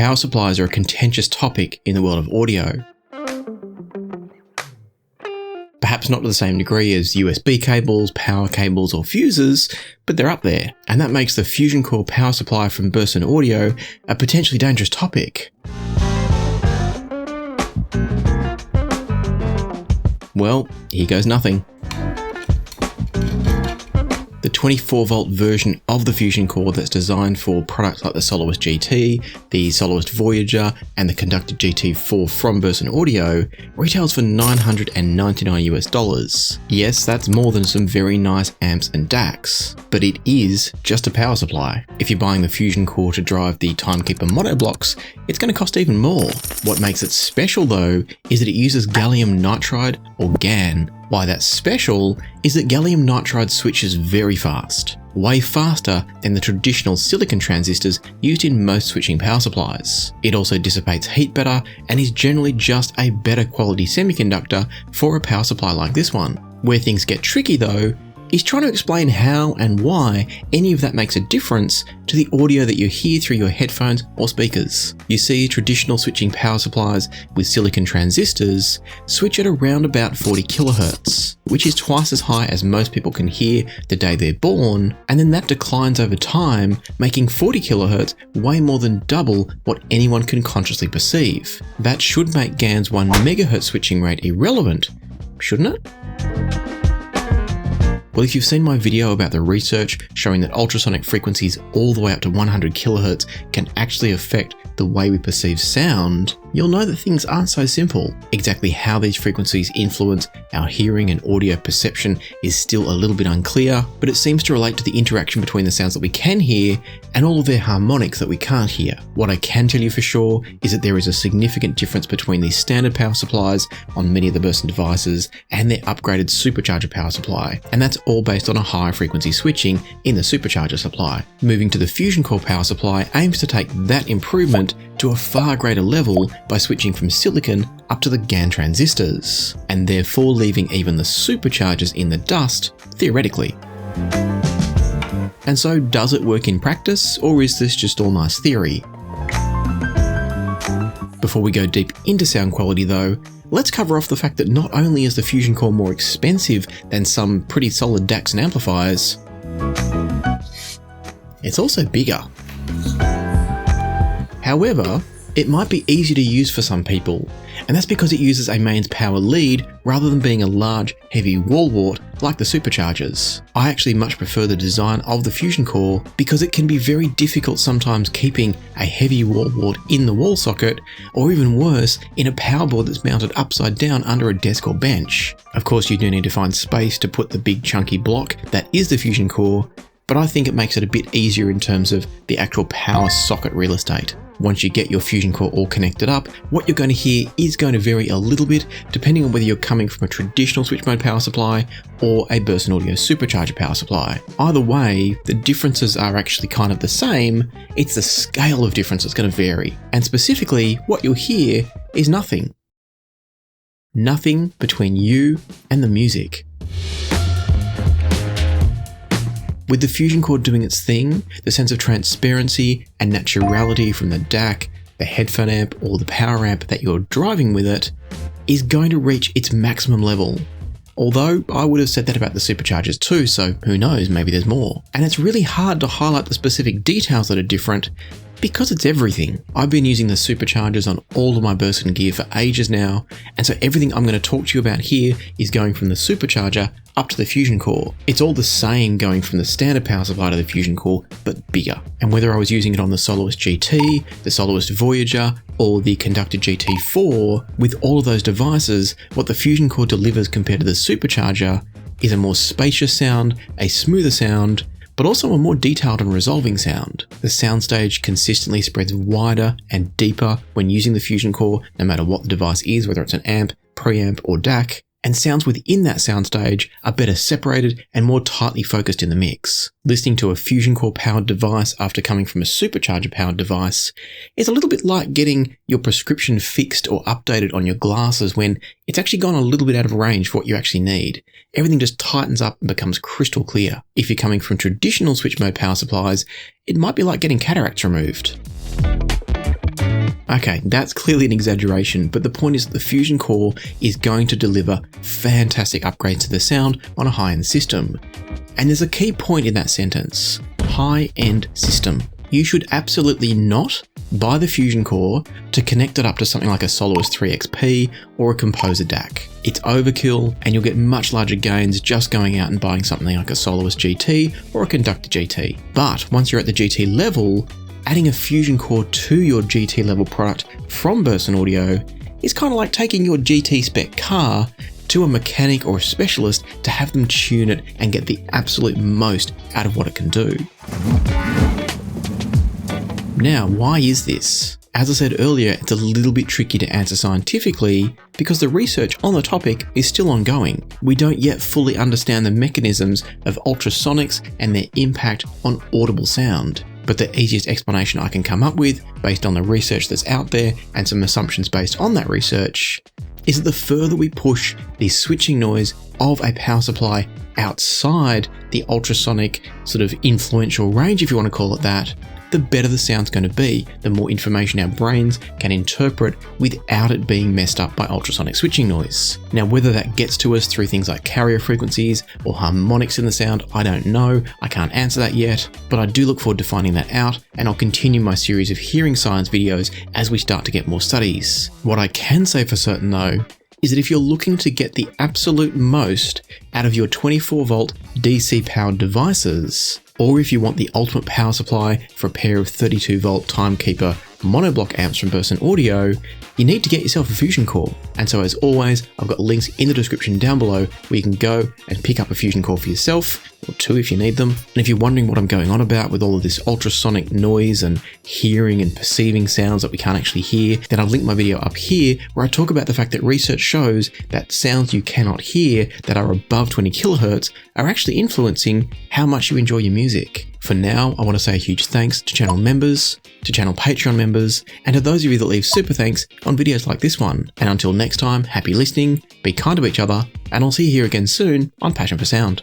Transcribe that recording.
power supplies are a contentious topic in the world of audio. Perhaps not to the same degree as USB cables, power cables, or fuses, but they're up there, and that makes the Fusion Core power supply from Burson Audio a potentially dangerous topic. Well, here goes nothing. The 24-volt version of the Fusion Core that's designed for products like the Soloist GT, the Soloist Voyager, and the Conductor GT4 from Burson Audio retails for $999 US. Yes, that's more than some very nice amps and DACs, but it is just a power supply. If you're buying the Fusion Core to drive the Timekeeper mono blocks, it's going to cost even more. What makes it special though is that it uses gallium nitride, or GaN. Why that's special is that gallium nitride switches very fast, way faster than the traditional silicon transistors used in most switching power supplies. It also dissipates heat better and is generally just a better quality semiconductor for a power supply like this one. Where things get tricky though is trying to explain how and why any of that makes a difference to the audio that you hear through your headphones or speakers. You see, traditional switching power supplies with silicon transistors switch at around about 40 kHz, which is twice as high as most people can hear the day they're born, and then that declines over time, making 40 kHz way more than double what anyone can consciously perceive. That should make GaN's 1 MHz switching rate irrelevant, shouldn't it? Well, if you've seen my video about the research showing that ultrasonic frequencies all the way up to 100 kHz can actually affect the way we perceive sound, you'll know that things aren't so simple. Exactly how these frequencies influence our hearing and audio perception is still a little bit unclear, but it seems to relate to the interaction between the sounds that we can hear and all of their harmonics that we can't hear. What I can tell you for sure is that there is a significant difference between these standard power supplies on many of the Burson devices and their upgraded supercharger power supply, and that's all based on a higher frequency switching in the supercharger supply. Moving to the Fusion Core power supply aims to take that improvement to a far greater level by switching from silicon up to the GaN transistors, and therefore leaving even the superchargers in the dust, theoretically. And so, does it work in practice, or is this just all nice theory? Before we go deep into sound quality though, let's cover off the fact that not only is the Fusion Core more expensive than some pretty solid DACs and amplifiers, it's also bigger. However, it might be easy to use for some people, and that's because it uses a mains power lead rather than being a large, heavy wall wart like the superchargers. I actually much prefer the design of the Fusion Core because it can be very difficult sometimes keeping a heavy wall wart in the wall socket, or even worse, in a power board that's mounted upside down under a desk or bench. Of course, you do need to find space to put the big chunky block that is the Fusion Core, but I think it makes it a bit easier in terms of the actual power socket real estate. Once you get your Fusion Core all connected up, what you're going to hear is going to vary a little bit depending on whether you're coming from a traditional switch mode power supply or a Burson Audio supercharger power supply. Either way, the differences are actually kind of the same, it's the scale of difference that's going to vary. And specifically, what you'll hear is nothing. Nothing between you and the music. With the Fusion Core doing its thing, the sense of transparency and naturality from the DAC, the headphone amp, or the power amp that you're driving with it is going to reach its maximum level. Although I would have said that about the superchargers too, so who knows, maybe there's more. And it's really hard to highlight the specific details that are different because it's everything. I've been using the superchargers on all of my Burson gear for ages now, and so everything I'm going to talk to you about here is going from the supercharger up to the Fusion Core. It's all the same going from the standard power supply to the Fusion Core, but bigger. And whether I was using it on the Soloist GT, the Soloist Voyager, or the Conductor GT4, with all of those devices, what the Fusion Core delivers compared to the supercharger is a more spacious sound, a smoother sound, but also a more detailed and resolving sound. The soundstage consistently spreads wider and deeper when using the Fusion Core, no matter what the device is, whether it's an amp, preamp, or DAC, and sounds within that soundstage are better separated and more tightly focused in the mix. Listening to a Fusion Core powered device after coming from a supercharger powered device is a little bit like getting your prescription fixed or updated on your glasses when it's actually gone a little bit out of range for what you actually need. Everything just tightens up and becomes crystal clear. If you're coming from traditional switch mode power supplies, it might be like getting cataracts removed. Okay, that's clearly an exaggeration, but the point is that the Fusion Core is going to deliver fantastic upgrades to the sound on a high-end system. And there's a key point in that sentence: high-end system. You should absolutely not buy the Fusion Core to connect it up to something like a Soloist 3XP or a Composer DAC. It's overkill, and you'll get much larger gains just going out and buying something like a Soloist GT or a Conductor GT. But once you're at the GT level, adding a Fusion Core to your GT level product from Burson Audio is kind of like taking your GT spec car to a mechanic or a specialist to have them tune it and get the absolute most out of what it can do. Now, why is this? As I said earlier, it's a little bit tricky to answer scientifically because the research on the topic is still ongoing. We don't yet fully understand the mechanisms of ultrasonics and their impact on audible sound. But the easiest explanation I can come up with, based on the research that's out there and some assumptions based on that research, is that the further we push the switching noise of a power supply outside the ultrasonic sort of influential range, if you want to call it that, the better the sound's going to be, the more information our brains can interpret without it being messed up by ultrasonic switching noise. Now, whether that gets to us through things like carrier frequencies or harmonics in the sound, I don't know. I can't answer that yet, but I do look forward to finding that out, and I'll continue my series of hearing science videos as we start to get more studies. What I can say for certain though, is that if you're looking to get the absolute most out of your 24-volt DC powered devices, or if you want the ultimate power supply for a pair of 32-volt Timekeeper monoblock amps from Burson Audio, you need to get yourself a Fusion Core. And so as always, I've got links in the description down below where you can go and pick up a Fusion Core for yourself, or two if you need them. And if you're wondering what I'm going on about with all of this ultrasonic noise and hearing and perceiving sounds that we can't actually hear, then I've linked my video up here where I talk about the fact that research shows that sounds you cannot hear that are above 20 kilohertz are actually influencing how much you enjoy your music. For now, I want to say a huge thanks to channel members, to channel Patreon members, and to those of you that leave super thanks on videos like this one. And until next time, happy listening, be kind to each other, and I'll see you here again soon on Passion for Sound.